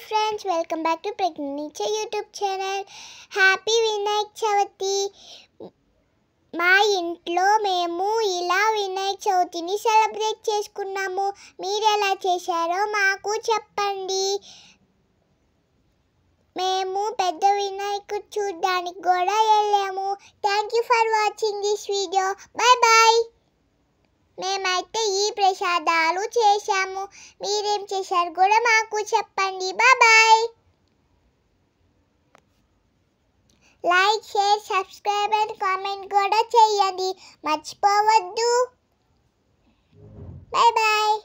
friends, welcome back to Pregnant Nature YouTube channel. Happy Vinayak Chavati. మా ఇంట్లో మేము ఇలా వినాయక చవితిని సెలబ్రేట్ చేసుకున్నాము. మీరు ఎలా చేశారో మాకు చెప్పండి. మేము పెద్ద వినాయకుడు చూడడానికి కూడా వెళ్ళాము. Thank you for watching this video. Bye bye. మేమైతే ఈ ప్రసాదాలు చేశాము. మీరేం చేశారు కూడా మాకు చెప్పండి. Bye bye. Like, share, subscribe and comment కూడా చేయండి మర్చిపోవద్దు. Bye bye.